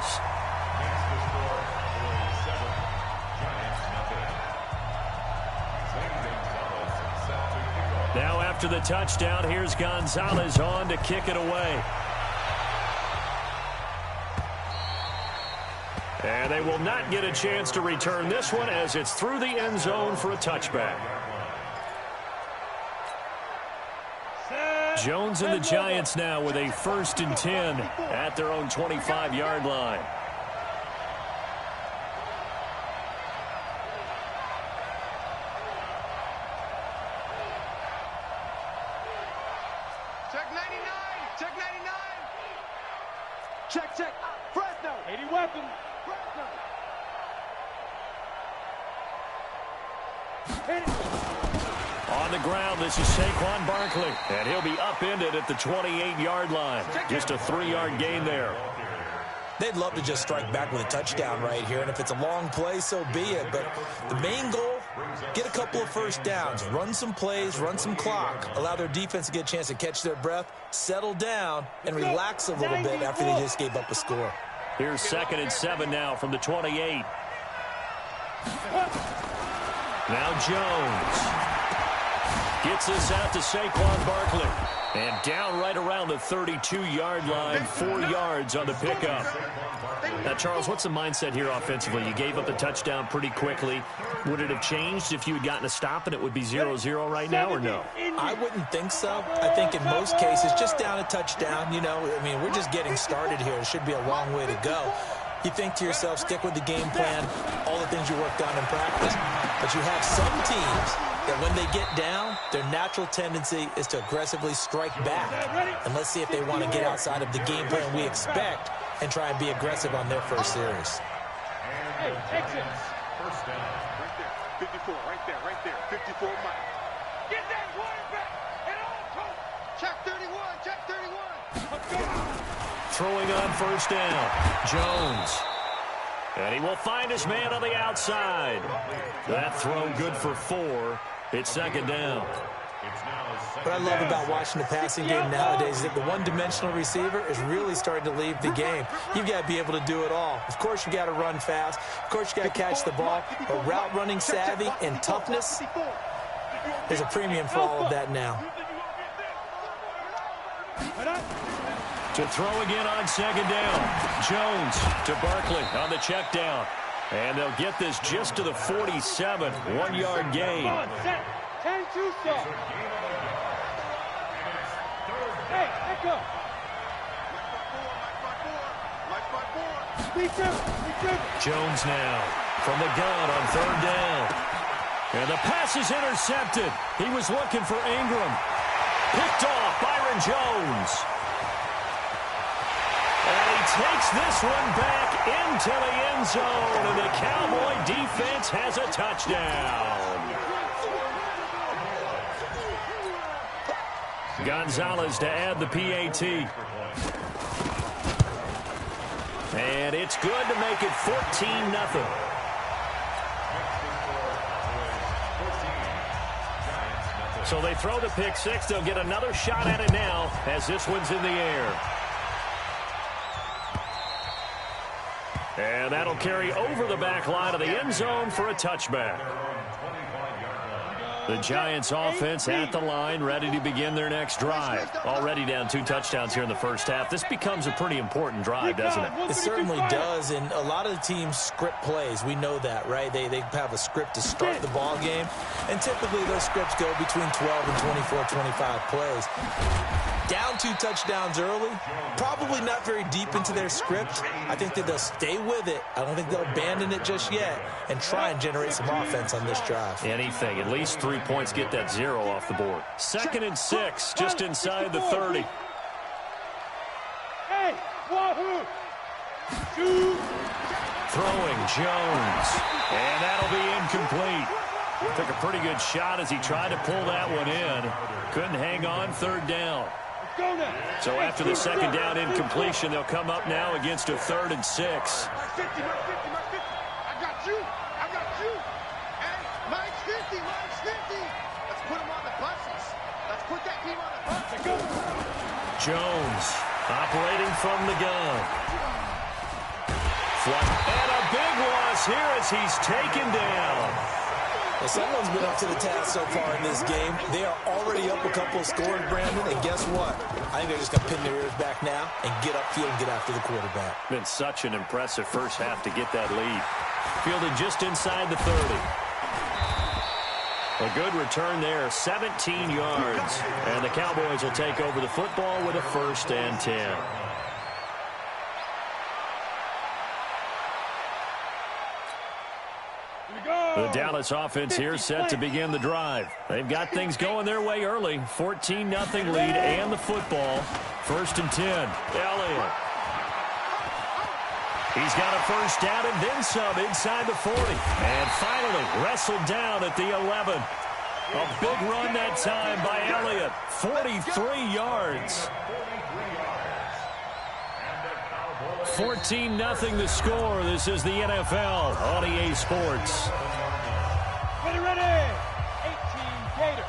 scores. Now after the touchdown, here's Gonzalez on to kick it away. And they will not get a chance to return this one as it's through the end zone for a touchback. Jones and the Giants now with a 1st and 10 at their own 25-yard line. Check 99! Check 99! Check. Fresno! 80 weapon! Fresno! Hit it! On the ground, this is Saquon Barkley, and he'll be upended at the 28-yard line. Just a 3-yard gain there. They'd love to just strike back with a touchdown right here, and if it's a long play, so be it. But the main goal, get a couple of first downs, run some plays, run some clock, allow their defense to get a chance to catch their breath, settle down, and relax a little bit after they just gave up a score. Here's 2nd and 7 now from the 28. Now Jones gets this out to Saquon Barkley. And down right around the 32-yard line, 4 yards on the pickup. Now, Charles, what's the mindset here offensively? You gave up a touchdown pretty quickly. Would it have changed if you had gotten a stop and it would be 0-0 right now, or no? I wouldn't think so. I think in most cases, just down a touchdown, you know, I mean, we're just getting started here. It should be a long way to go. You think to yourself, stick with the game plan, all the things you worked on in practice. But you have some teams that when they get down, their natural tendency is to aggressively strike back. And let's see if they want to get outside of the game plan we expect and try and be aggressive on their first series. Hey, exits. First down. Right there. 54, right there. 54 Mike. Get that quarterback. And all coach. Check 31. Let's go. Throwing on first down. Jones. And he will find his man on the outside. That throw good for 4. It's 2nd down. What I love about watching the passing game nowadays is that the one-dimensional receiver is really starting to leave the game. You've got to be able to do it all. Of course, you got to run fast. Of course, you got to catch the ball. But route running savvy and toughness, there's a premium for all of that now. To throw again on 2nd down. Jones to Barkley on the check down. And they'll get this just to the 47. 1-yard gain. 10-2 stop. Hey, let go. Jones now from the gun on 3rd down. And the pass is intercepted. He was looking for Ingram. Picked off Byron Jones. And he takes this one back into the end zone, and the Cowboy defense has a touchdown. Gonzalez to add the PAT. And it's good to make it 14-0. So they throw the pick 6. They'll get another shot at it now as this one's in the air. And that'll carry over the back line of the end zone for a touchback. The Giants offense at the line, ready to begin their next drive. Already down 2 touchdowns here in the first half. This becomes a pretty important drive, doesn't it? It certainly does, and a lot of the teams script plays. We know that, right? They have a script to start the ball game, and typically those scripts go between 12 and 24, 25 plays. Down 2 touchdowns early, probably not very deep into their script. I think that they'll stay with it. I don't think they'll abandon it just yet and try and generate some offense on this drive. Anything. At least 3 points get that 0 off the board. 2nd and 6, just inside the 30. Hey, wahoo! Throwing Jones. And that'll be incomplete. Took a pretty good shot as he tried to pull that one in. Couldn't hang on 3rd down. So after the 2nd down incompletion, they'll come up now against a 3rd and 6. I got you. Hey, mine's 50. Let's put him on the buses. Let's put that team on the buses. Jones operating from the gun. flush. And a big loss here as he's taken down. Well, someone's been up to the task so far in this game. They are already up a couple of scores, Brandon, and guess what? I think they're just going to pin their ears back now and get upfield and get after the quarterback. Been such an impressive first half to get that lead. Fielded just inside the 30. A good return there, 17 yards. And the Cowboys will take over the football with a 1st and 10. The Dallas offense here set to begin the drive. They've got things going their way early. 14-0 lead and the football. 1st and 10. Elliott. He's got a first down and then some inside the 40. And finally wrestled down at the 11. A big run that time by Elliott. 43 yards. 14-0 the score. This is the NFL on EA Sports. Ready. 18 Gator.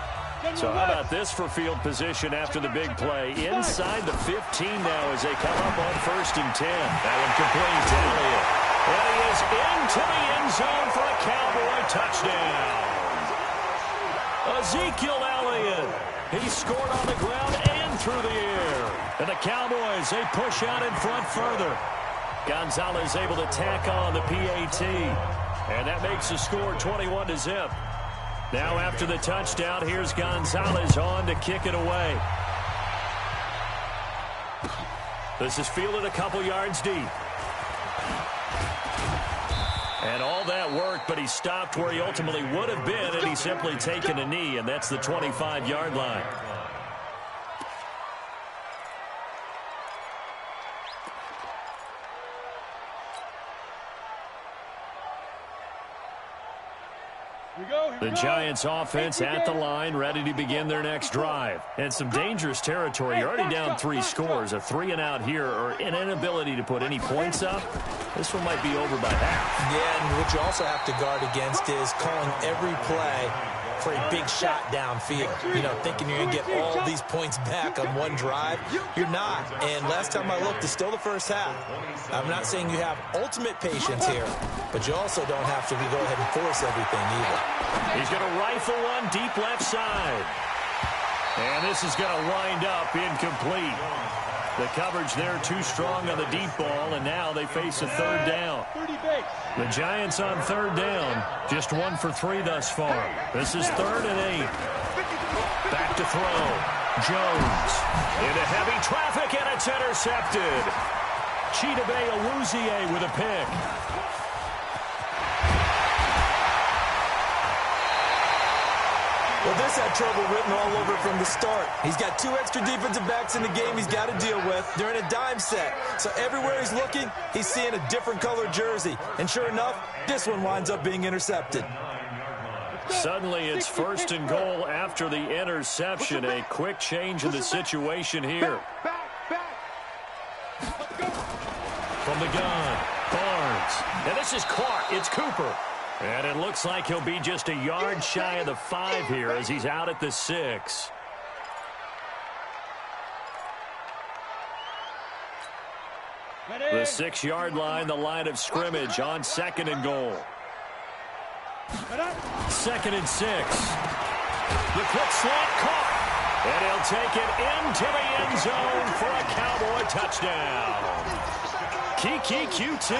So how about this for field position after the big play? Inside the 15 now as they come up on 1st and 10. That one complete to Elliott. And he is into the end zone for a Cowboy touchdown. Ezekiel Elliott. He scored on the ground and through the air. And the Cowboys, they push out in front further. Gonzalez able to tack on the PAT. And that makes the score 21-0. Now after the touchdown, here's Gonzalez on to kick it away. This is fielded a couple yards deep. And all that work, but he stopped where he ultimately would have been, and he's simply taken a knee, and that's the 25-yard line. The Giants offense at the line, ready to begin their next drive. And some dangerous territory. You're already down 3 scores. A 3-and-out here or an inability to put any points up. This one might be over by half. Yeah, and what you also have to guard against is calling every play for a big shot downfield. You know, thinking you're going to get all these points back on one drive. You're not. And last time I looked, it's still the first half. I'm not saying you have ultimate patience here, but you also don't have to go ahead and force everything either. He's going to rifle one deep left side. And this is going to wind up incomplete. The coverage there too strong on the deep ball, and now they face a 3rd down. The Giants on 3rd down, just 1 for 3 thus far. This is 3rd and 8. Back to throw. Jones into heavy traffic, and it's intercepted. Chidobe Awuzie with a pick. Well, this had trouble written all over from the start. He's got 2 extra defensive backs in the game he's got to deal with. They're in a dime set. So everywhere he's looking, he's seeing a different colored jersey. And sure enough, this one winds up being intercepted. Suddenly it's 1st and goal after the interception. A quick change in the situation here. From the gun, Barnes. And this is Clark. It's Cooper. And it looks like he'll be just a yard shy of the 5 here as he's out at the 6. The 6-yard line, the line of scrimmage on 2nd and goal. 2nd and 6. The quick slant caught. And he'll take it into the end zone for a Cowboy touchdown. Kiki QT.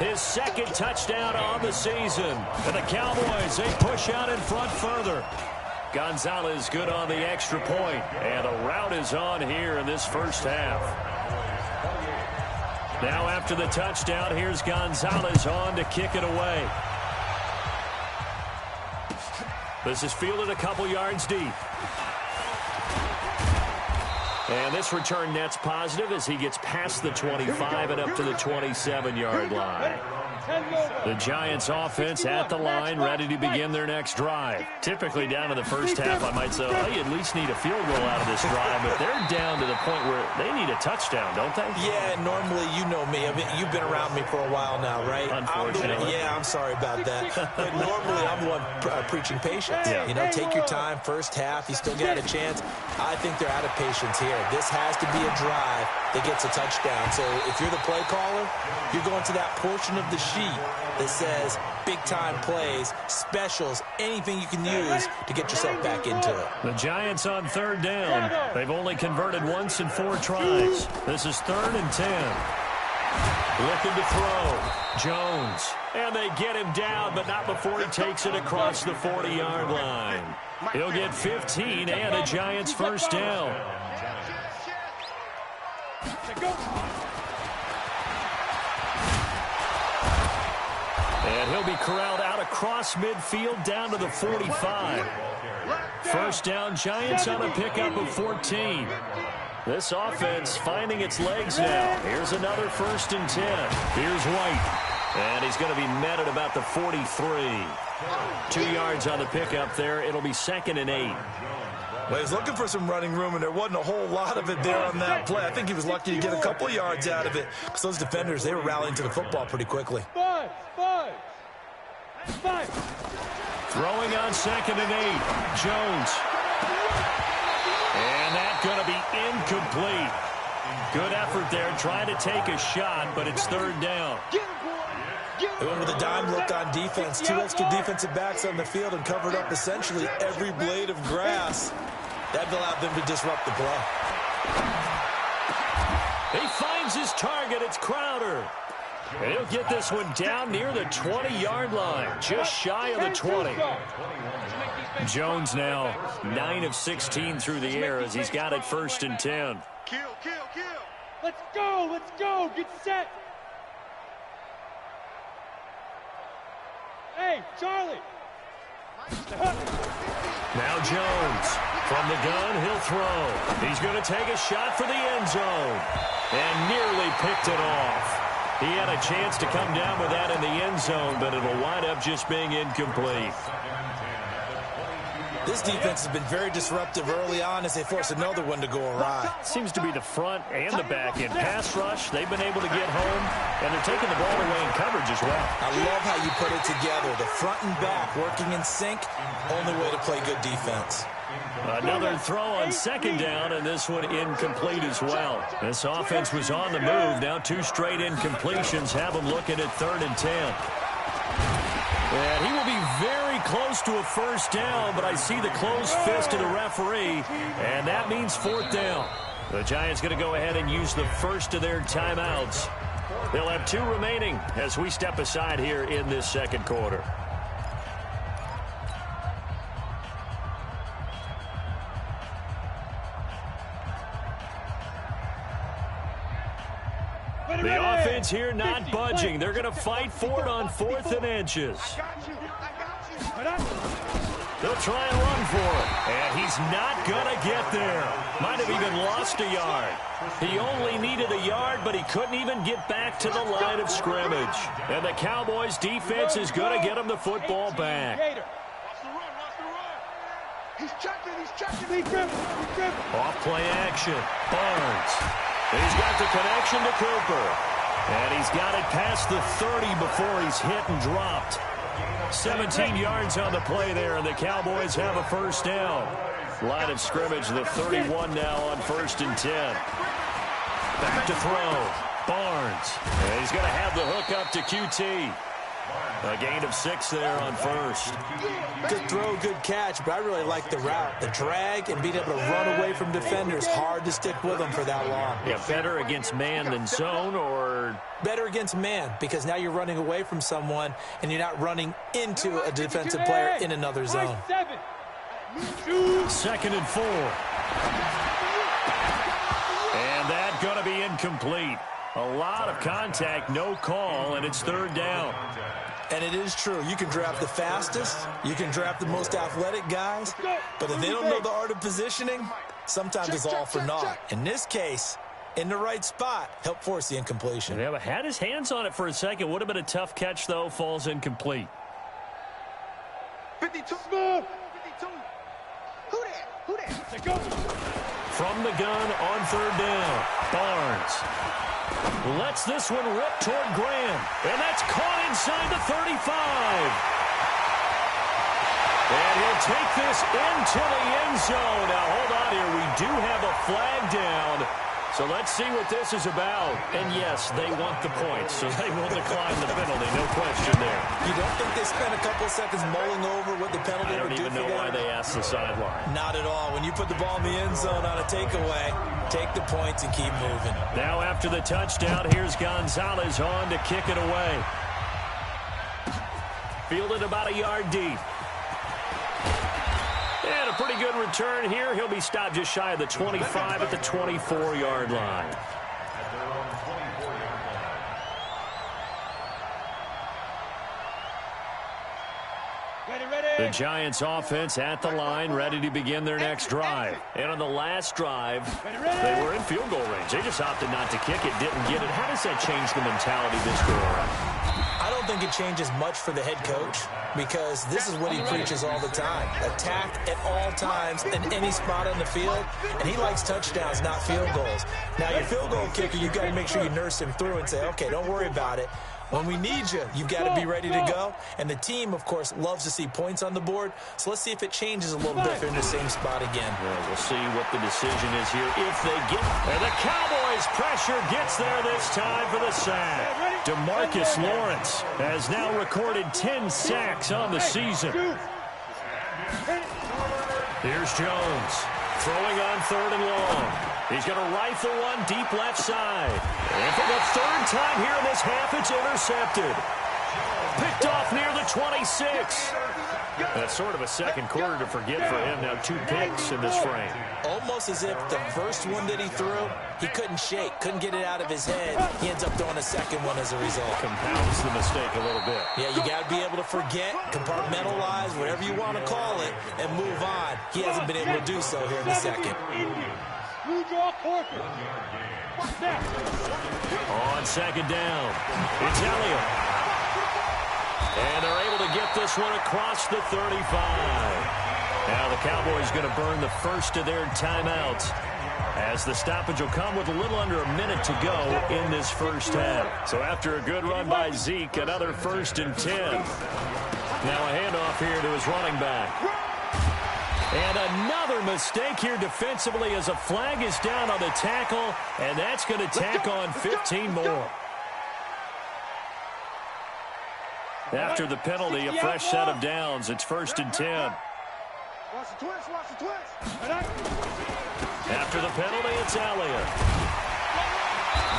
His 2nd touchdown on the season. And the Cowboys, they push out in front further. Gonzalez good on the extra point. And the route is on here in this first half. Now after the touchdown, here's Gonzalez on to kick it away. This is fielded a couple yards deep. And this return net's positive as he gets past the 25 and up to the 27-yard line. The Giants offense at the line, ready to begin their next drive. Typically down to the first half, I might say, oh, you at least need a field goal out of this drive, but they're down to the point where they need a touchdown, don't they? Yeah, normally, you know me. I mean, you've been around me for a while now, right? Unfortunately. I'm sorry about that. But normally, I'm the one preaching patience. Yeah. You know, take your time. First half, you still got a chance. I think they're out of patience here. This has to be a drive that gets a touchdown. So if you're the play caller, you're going to that portion of the sheet that says big-time plays, specials, anything you can use to get yourself back into it. The Giants on third down. They've only converted once in 4 tries. This is 3rd and 10. Looking to throw. Jones. And they get him down, but not before he takes it across the 40-yard line. He'll get 15 and a Giants first down. And he'll be corralled out across midfield down to the 45. First down, Giants on a pickup of 14. This offense finding its legs now. Here's another 1st and 10. Here's White. And he's going to be met at about the 43. 2 yards on the pickup there. It'll be 2nd and 8. Well, he's looking for some running room, and there wasn't a whole lot of it there on that play. I think he was lucky to get a couple of yards out of it because those defenders, they were rallying to the football pretty quickly. Five. Throwing on 2nd and 8. Jones. And that's going to be incomplete. Good effort there, trying to take a shot, but it's 3rd down. They went with a dime look on defense. 2 extra defensive backs on the field and covered up essentially every blade of grass. That allowed them to disrupt the play. He finds his target. It's Crowder. And he'll get this one down near the 20-yard line, just shy of the 20. Jones now 9 of 16 through the air as he's got it 1st and 10. Kill. Let's go. Get set. Hey, Charlie. Now Jones. From the gun, he'll throw. He's going to take a shot for the end zone. And nearly picked it off. He had a chance to come down with that in the end zone, but it'll wind up just being incomplete. This defense has been very disruptive early on as they force another one to go awry. Seems to be the front and the back end. Pass rush, they've been able to get home, and they're taking the ball away in coverage as well. I love how you put it together. The front and back working in sync, only way to play good defense. Another throw on 2nd down, and this one incomplete as well. This offense was on the move. Now 2 straight incompletions have them looking at 3rd and 10. And he will be very close to a first down, but I see the closed fist of the referee, and that means 4th down. The Giants going to go ahead and use the first of their timeouts. They'll have 2 remaining as we step aside here in this 2nd quarter. The offense here not budging. They're going to fight for it on 4th and inches. They'll try and run for it. And he's not going to get there. Might have even lost a yard. He only needed a yard, but he couldn't even get back to the line of scrimmage. And the Cowboys defense is going to get him the football back. He's checking. Off play action. Barnes. He's got the connection to Cooper. And he's got it past the 30 before he's hit and dropped. 17 yards on the play there, and the Cowboys have a first down. Line of scrimmage, the 31 now on 1st and 10. Back to throw. Barnes. And he's going to have the hook up to QT. A gain of 6 there on 1st. Good throw, good catch, but I really like the route. The drag and being able to run away from defenders. Hard to stick with them for that long. Yeah, better against man than zone, or? Better against man, because now you're running away from someone and you're not running into a defensive player in another zone. 2nd and 4. And that's going to be incomplete. A lot of contact, no call, and it's 3rd down. And it is true. You can draft the fastest. You can draft the most athletic guys. But if they don't know the art of positioning, sometimes it's all for naught. In this case, in the right spot, help force the incompletion. Yeah, but had his hands on it for a second. Would have been a tough catch, though. Falls incomplete. 52. 52. Who that? Who that? Go. From the gun on third down, Barnes lets this one rip toward Graham, and that's caught inside the 35. And he'll take this into the end zone. Now, hold on here. We do have a flag down. So let's see what this is about. And, yes, they want the points, so they will decline the penalty. No question there. You don't think they spent a couple seconds mulling over what the penalty would do for them? I don't even know why they asked the sideline. Not at all. When you put the ball in the end zone on a takeaway, take the points and keep moving. Now, after the touchdown, here's Gonzalez on to kick it away. Fielded about a yard deep. And a pretty good return here. He'll be stopped just shy of the 25 at the 24-yard line. The Giants offense at the line, ready to begin their next drive. And on the last drive, they were in field goal range. They just opted not to kick it, didn't get it. How does that change the mentality this go around? I don't think it changes much for the head coach because this is what he preaches all the time. Attack at all times in any spot on the field, and he likes touchdowns, not field goals. Now, your field goal kicker, you've got to make sure you nurse him through and say, okay, don't worry about it. When we need you, you've got to be ready to go. And the team, of course, loves to see points on the board. So let's see if it changes a little bit if they're in the same spot again. Well, we'll see what the decision is here if they get. And the Cowboys' pressure gets there this time for the sack. DeMarcus Lawrence has now recorded 10 sacks on the season. Here's Jones throwing on third and long. He's going to rifle one deep left side. And for the third time here in this half, it's intercepted. Picked off near the 26. That's sort of a second quarter to forget for him. Now 2 picks in this frame. Almost as if the first one that he threw, he couldn't shake, couldn't get it out of his head. He ends up throwing a second one as a result. Compounds the mistake a little bit. Yeah, you got to be able to forget, compartmentalize, whatever you want to call it, and move on. He hasn't been able to do so here in the second. On second down, it's Elliott. And they're able to get this one across the 35. Now the Cowboys going to burn the first of their timeouts as the stoppage will come with a little under a minute to go in this first half. So after a good run by Zeke, another 1st and 10. Now a handoff here to his running back. And another mistake here defensively as a flag is down on the tackle, and that's going to tack on 15 more. After the penalty, a fresh set of downs. It's 1st and 10. After the penalty, it's Elliott.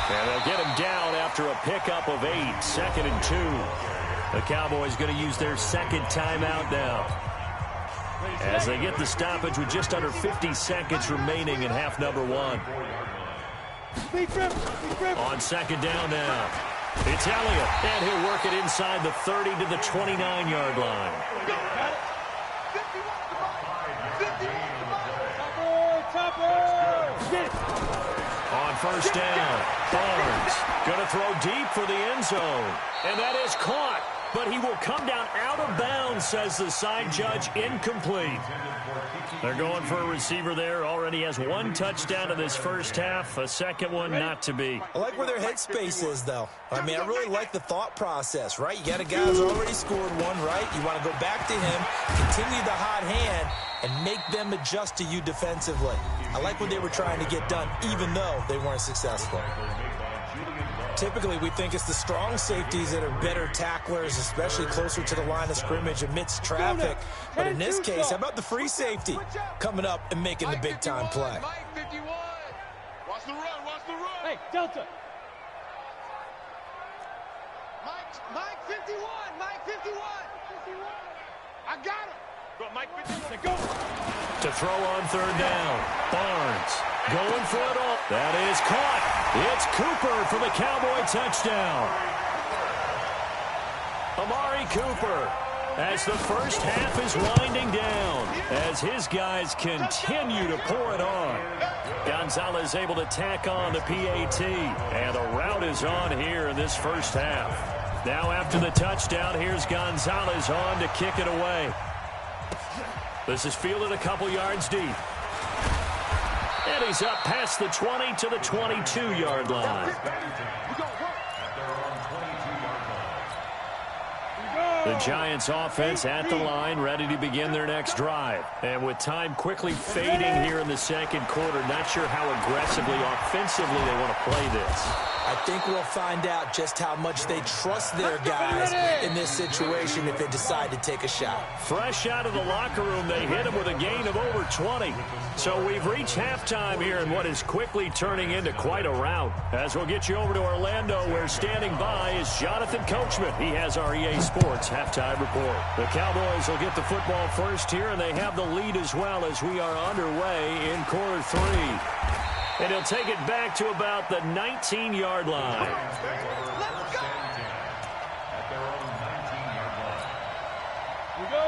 And they'll get him down after a pickup of 8. 2nd and 2. The Cowboys going to use their second timeout now, as they get the stoppage with just under 50 seconds remaining in half number 1. On second down now, it's Elliott, and he'll work it inside the 30 to the 29-yard line. On first down, Barnes going to throw deep for the end zone, and that is caught. But he will come down out of bounds, says the side judge. Incomplete. They're going for a receiver there. Already has 1 touchdown in this first half. A second one not to be. I like where their headspace is, though. I mean, I really like the thought process, right? You got a guy who's already scored 1, right? You want to go back to him, continue the hot hand, and make them adjust to you defensively. I like what they were trying to get done, even though they weren't successful. Typically, we think it's the strong safeties that are better tacklers, especially closer to the line of scrimmage amidst traffic. But in this case, how about the free safety coming up and making the big-time play? Watch the run, watch the run. Hey, Delta. Mike 51, Mike 51. I got him. Mike 51. Go. To throw on third down, Barnes going for it all. That is caught. It's Cooper for the Cowboy touchdown. Amari Cooper as the first half is winding down, as his guys continue to pour it on. Gonzalez able to tack on the PAT, and the rout is on here in this first half. Now after the touchdown, here's Gonzalez on to kick it away. This is fielded a couple yards deep. And he's up past the 20 to the 22-yard line. The Giants offense at the line, ready to begin their next drive. And with time quickly fading here in the second quarter, not sure how aggressively, offensively they want to play this. I think we'll find out just how much they trust their guys in this situation if they decide to take a shot. Fresh out of the locker room, they hit him with a gain of over 20. So we've reached halftime here in what is quickly turning into quite a rout. As we'll get you over to Orlando, where standing by is Jonathan Coachman. He has our EA Sports halftime report. The Cowboys will get the football first here, and they have the lead as well as we are underway in quarter three. And he'll take it back to about the 19-yard line.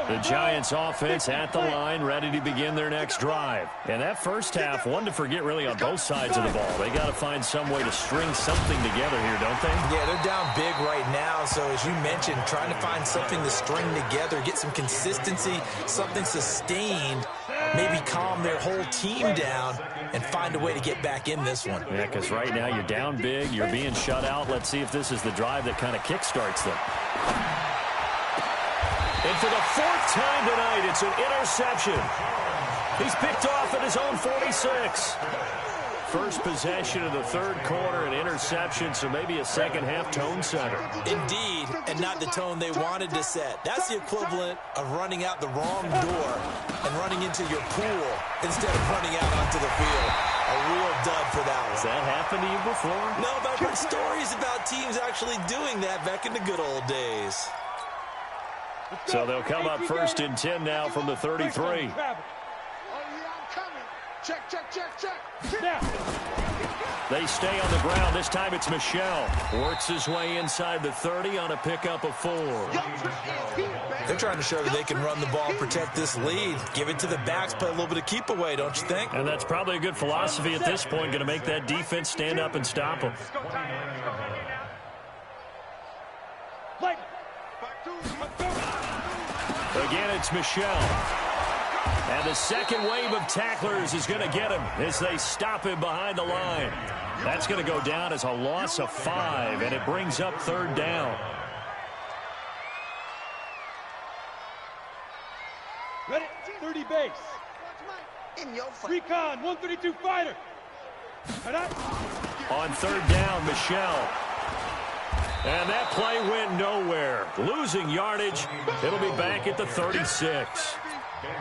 The Giants offense at the line, ready to begin their next drive. And that first half, one to forget really on both sides of the ball. They got to find some way to string something together here, don't they? Yeah, they're down big right now. So as you mentioned, trying to find something to string together, get some consistency, something sustained, maybe calm their whole team down and find a way to get back in this one. Yeah, because right now you're down big, you're being shut out. Let's see if this is the drive that kind of kickstarts them. And for the fourth time tonight, it's an interception. He's picked off at his own 46. First possession of the third quarter, an interception, so maybe a second-half tone setter. Indeed, and not the tone they wanted to set. That's the equivalent of running out the wrong door and running into your pool instead of running out onto the field. A real dud for that one. Has that happened to you before? No, but I've heard stories about teams actually doing that back in the good old days. So they'll come up first and 10 now from the 33. Check, check, check, check. They stay on the ground. This time it's Michel. Works his way inside the 30 on a pickup of 4. They're trying to show that they can run the ball and protect this lead. Give it to the backs, play a little bit of keep away, don't you think? And that's probably a good philosophy at this point. Going to make that defense stand up and stop them. Again, it's Michel. And the second wave of tacklers is going to get him as they stop him behind the line. That's going to go down as a loss of 5, and it brings up third down. Ready? 30 base. Recon, 132 fighter. On third down, Michel. And that play went nowhere. Losing yardage. It'll be back at the 36.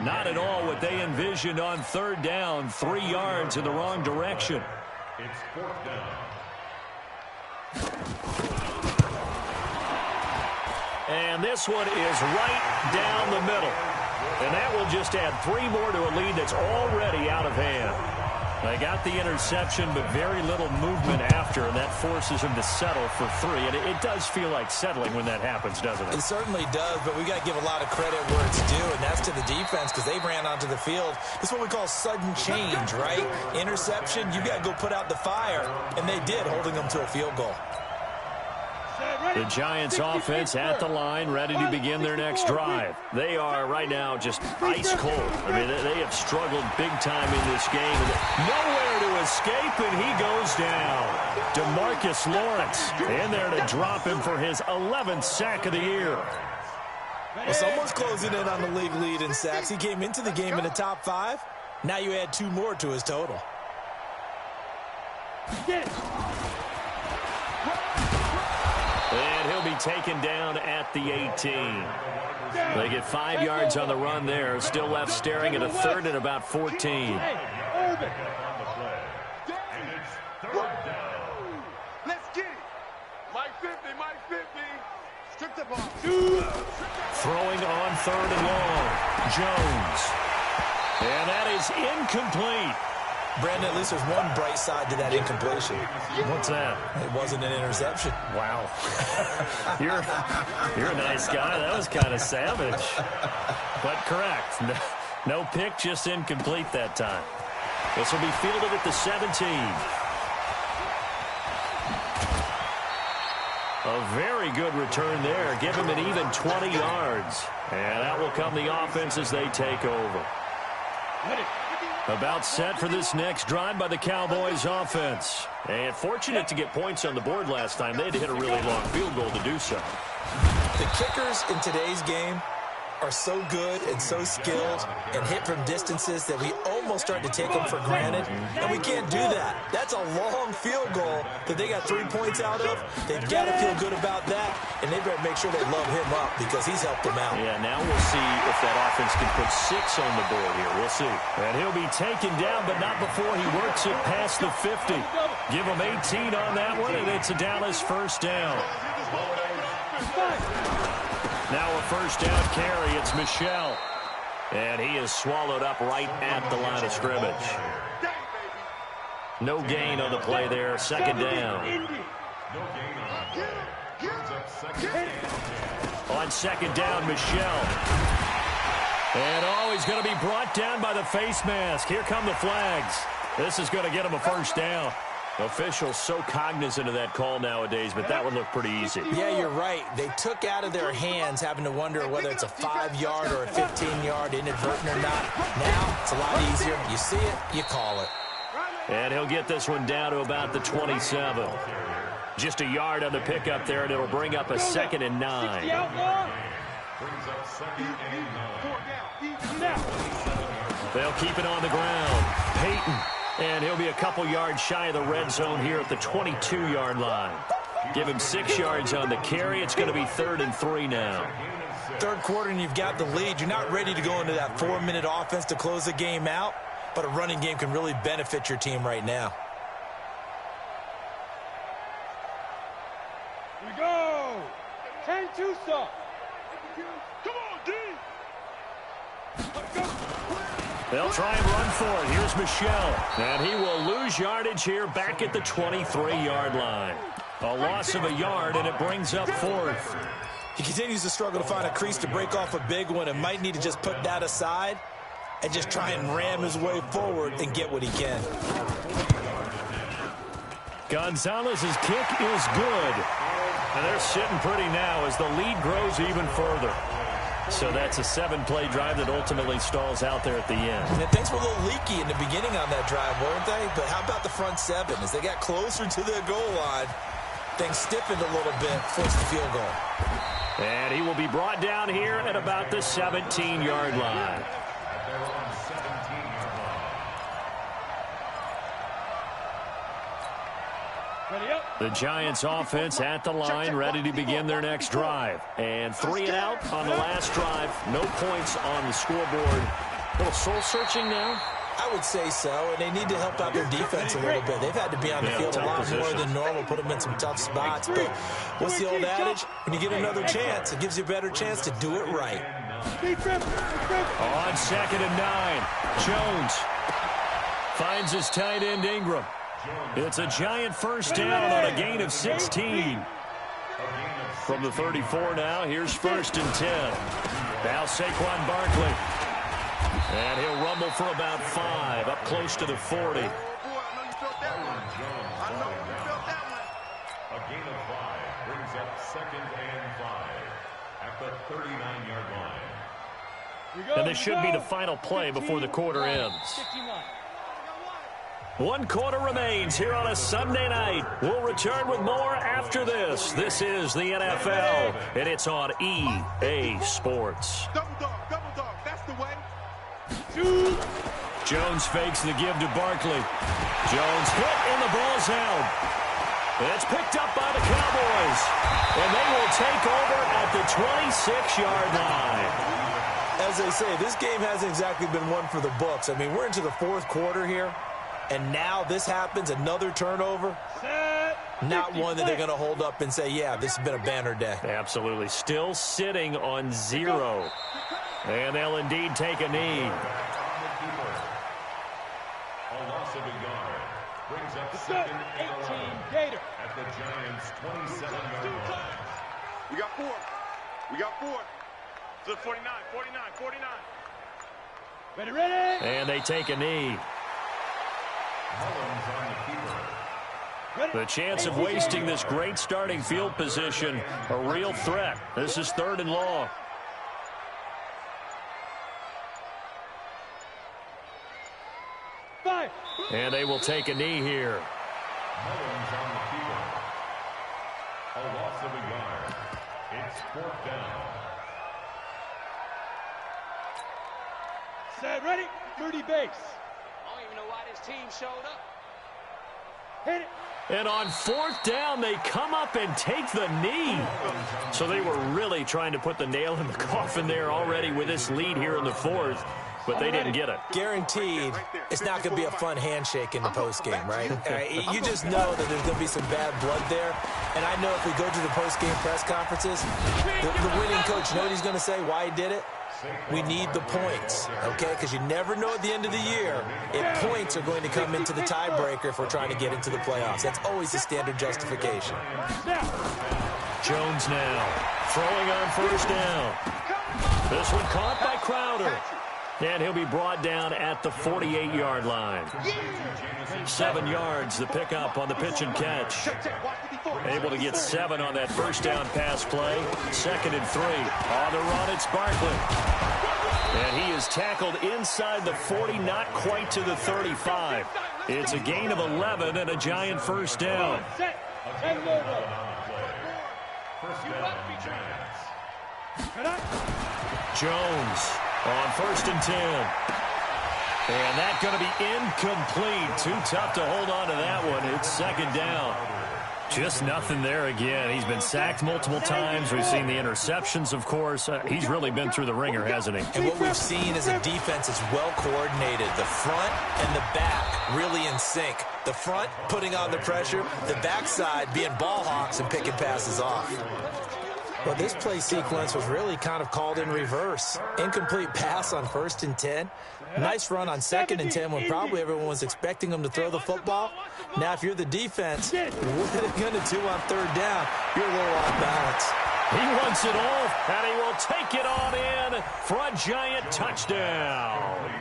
Not at all what they envisioned on third down. 3 yards in the wrong direction. It's fourth down. And this one is right down the middle. And that will just add 3 more to a lead that's already out of hand. They got the interception, but very little movement after, and that forces him to settle for 3. And it does feel like settling when that happens, doesn't it? It certainly does, but we got to give a lot of credit where it's due, and that's to the defense because they ran onto the field. This is what we call sudden change, right? Interception, you got to go put out the fire, and they did, holding them to a field goal. The Giants offense at the line, ready to begin their next drive. They are right now just ice cold. I mean, they have struggled big time in this game. Nowhere to escape, and he goes down. DeMarcus Lawrence in there to drop him for his 11th sack of the year. Well, someone's closing in on the league lead in sacks. He came into the game in the top 5. Now you add 2 more to his total. Get it. And he'll be taken down at the 18. They get 5 yards on the run there. Still left staring at a third and about 14. Let's get it. Mike 50, Mike 50. Strip the ball. Throwing on third and long. Jones. And that is incomplete. Brandon, at least there's one bright side to that incompletion. What's that? It wasn't an interception. Wow. You're a nice guy. That was kind of savage. But correct. No pick, just incomplete that time. This will be fielded at the 17. A very good return there. Give him an even 20 yards. And that will come the offense as they take over. About set for this next drive by the Cowboys offense. And fortunate to get points on the board last time. They had to hit a really long field goal to do so. The kickers in today's game are so good and so skilled and hit from distances that we almost start to take them for granted, and we can't do that. That's a long field goal that they got 3 points out of. They've got to feel good about that, and they better make sure they love him up because he's helped them out. Yeah, now we'll see if that offense can put 6 on the board here. We'll see. And he'll be taken down, but not before he works it past the 50. Give him 18 on that one, and it's a Dallas first down. Now a first down carry. It's Michel. And he is swallowed up right at the line of scrimmage. No gain on the play there. Second down. On second down, Michel. And he's going to be brought down by the face mask. Here come the flags. This is going to get him a first down. Officials so cognizant of that call nowadays, but that would look pretty easy. Yeah, you're right. They took out of their hands having to wonder whether it's a 5-yard or a 15-yard inadvertent or not. Now it's a lot easier. You see it, you call it. And he'll get this one down to about the 27. Just a yard on the pickup there, and it'll bring up a 2nd and 9. They'll keep it on the ground. Peyton. And he'll be a couple yards shy of the red zone here at the 22-yard line. Give him 6 yards on the carry. It's going to be 3rd and 3 now. Third quarter and you've got the lead. You're not ready to go into that 4-minute offense to close the game out, but a running game can really benefit your team right now. Here we go. 10-2 stop. Come on, D. Let's go. They'll try and run for it. Here's Michel. And he will lose yardage here back at the 23-yard line. A loss of a yard, and it brings up 4th. He continues to struggle to find a crease to break off a big one and might need to just put that aside and just try and ram his way forward and get what he can. Gonzalez's kick is good. And they're sitting pretty now as the lead grows even further. So that's a 7-play drive that ultimately stalls out there at the end. And things were a little leaky in the beginning on that drive, weren't they? But how about the front 7? As they got closer to the goal line, things stiffened a little bit, forced the field goal. And he will be brought down here at about the 17-yard line. The Giants offense at the line, ready to begin their next drive. And 3 and out on the last drive. No points on the scoreboard. A little soul-searching now? I would say so, and they need to help out their defense a little bit. They've had to be on the field a lot more than normal, put them in some tough spots. But what's the old adage? When you get another chance, it gives you a better chance to do it right. On 2nd and 9, Jones finds his tight end Ingram. It's a Giant first down on a gain of 16. From the 34 now, here's 1st and 10. Now Saquon Barkley. And he'll rumble for about 5, up close to the 40. A gain of 5 brings up 2nd and 5 at the 39-yard line. And this should be the final play before the quarter ends. 1 quarter remains here on a Sunday night. We'll return with more after this. This is the NFL, and it's on EA Sports. Double dog, that's the way. Jones fakes the give to Barkley. Jones hit, and the ball's out. It's picked up by the Cowboys, and they will take over at the 26-yard line. As they say, this game hasn't exactly been one for the books. I mean, we're into the 4th quarter here. And now this happens, another turnover. Not one that they're going to hold up and say, yeah, this has been a banner day. Absolutely. Still sitting on 0. And they'll indeed take a knee. A loss of a Let's go. 18 Gator. At the Giants' 27-yard line. We got 4. We got 4. To the 49, 49, 49. Ready, ready. And they take a knee. Mullins on the keeper. The chance of wasting this great starting field position, a real threat. This is 3rd and long. And they will take a knee here. Mullins on the keeper. A loss of a yard. It's 4th down. Set, ready, 30 base. I don't even know why this team showed up. Hit it. And on 4th down, they come up and take the knee. So they were really trying to put the nail in the coffin there already with this lead here in the 4th, but they didn't get it. Guaranteed, it's not going to be a fun handshake in the postgame, right? You just know that there's going to be some bad blood there. And I know if we go to the postgame press conferences, the winning coach, you know what he's going to say, why he did it? We need the points, okay? Because you never know at the end of the year if points are going to come into the tiebreaker if we're trying to get into the playoffs. That's always the standard justification. Jones now throwing on 1st down. This one caught by Crowder. And he'll be brought down at the 48-yard line. 7 yards, the pickup on the pitch and catch. Able to get 7 on that 1st down pass play. 2nd and 3. On the run, it's Barkley. And he is tackled inside the 40, not quite to the 35. It's a gain of 11 and a Giant 1st down. Jones on 1st and 10. And that's going to be incomplete. Too tough to hold on to that one. It's 2nd down. Just nothing there again. He's been sacked multiple times. We've seen the interceptions, of course. He's really been through the ringer, hasn't he? And what we've seen is a defense is well coordinated. The front and the back really in sync. The front putting on the pressure. The backside being ball hawks and picking passes off. Well, this play sequence was really kind of called in reverse. Incomplete pass on 1st and 10. Nice run on 2nd and 10 when probably everyone was expecting him to throw the football. Now, if you're the defense, what are they going to do on 3rd down? You're a little off balance. He wants it off, and he will take it on in for a Giant touchdown.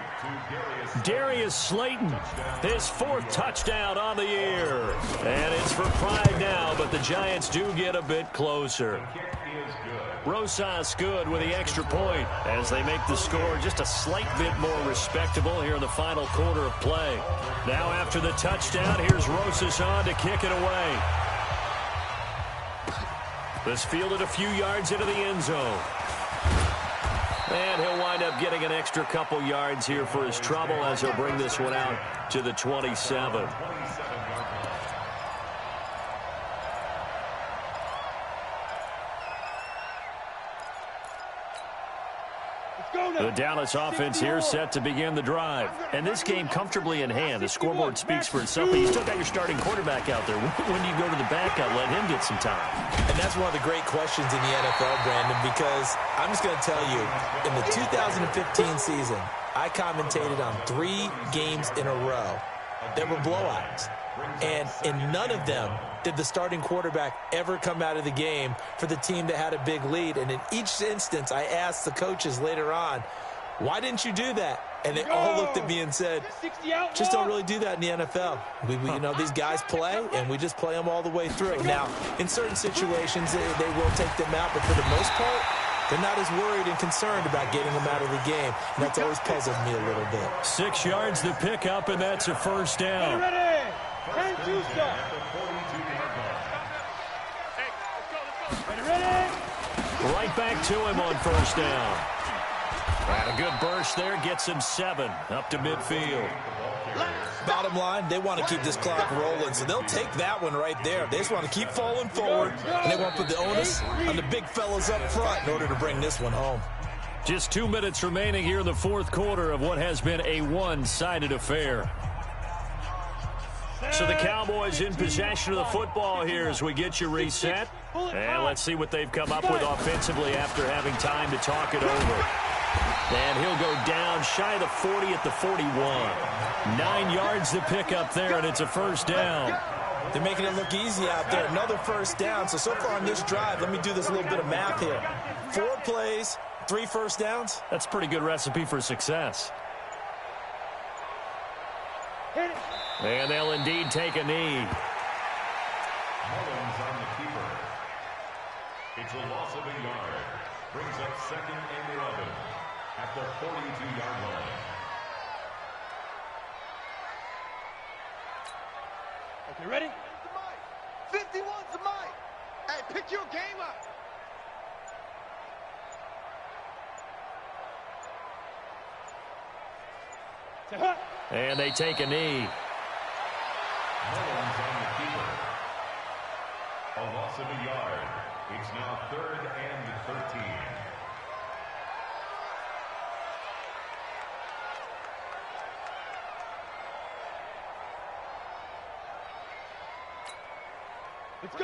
Darius Slayton, his 4th touchdown on the year. And it's for pride now, but the Giants do get a bit closer. Rosas good with the extra point as they make the score just a slight bit more respectable here in the final quarter of play. Now after the touchdown, here's Rosas on to kick it away. This fielded a few yards into the end zone. And he'll wind up getting an extra couple yards here for his trouble as he'll bring this one out to the 27. The Dallas offense here set to begin the drive. And this game comfortably in hand. The scoreboard speaks for itself, but you still got your starting quarterback out there. When do you go to the backup, let him get some time? And that's one of the great questions in the NFL, Brandon, because I'm just going to tell you, in the 2015 season, I commentated on 3 games in a row that were blowouts. And in none of them did the starting quarterback ever come out of the game for the team that had a big lead. And in each instance, I asked the coaches later on, why didn't you do that? And they all looked at me and said, just don't really do that in the NFL. We you know, these guys play, and we just play them all the way through. Now, in certain situations, they will take them out, but for the most part, they're not as worried and concerned about getting them out of the game. And that's always puzzled me a little bit. 6 yards to pick up, and that's a 1st down. Ready. 10-2 start. Ready. Right back to him on 1st down. And a good burst there gets him 7 up to midfield. Bottom line, they want to keep this clock rolling, so they'll take that one right there. They just want to keep falling forward, and they want to put the onus on the big fellas up front in order to bring this one home. Just 2 minutes remaining here in the 4th quarter of what has been a one-sided affair. So the Cowboys in possession of the football here as we get you reset. And let's see what they've come up with offensively after having time to talk it over. And he'll go down shy of the 40 at the 41. 9 yards to pick up there, and it's a first down. They're making it look easy out there. Another first down. So far on this drive, let me do this little bit of math here. 4 plays, 3 first downs. That's a pretty good recipe for success. And they'll indeed take a knee. Mullins on the keeper. It's a loss of a yard. Brings up 2nd and 11 at the 42-yard line. Okay, ready? 51's the mic. Hey, pick your game up. And they take a knee. Mullins on the keeper. A loss of a yard. It's now 3rd and 13.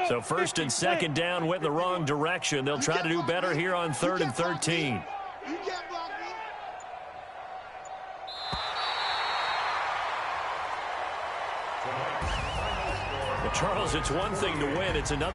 So 1st and 2nd down went the wrong direction. They'll try to do better here on 3rd and 13. But Charles, it's one thing to win. It's another.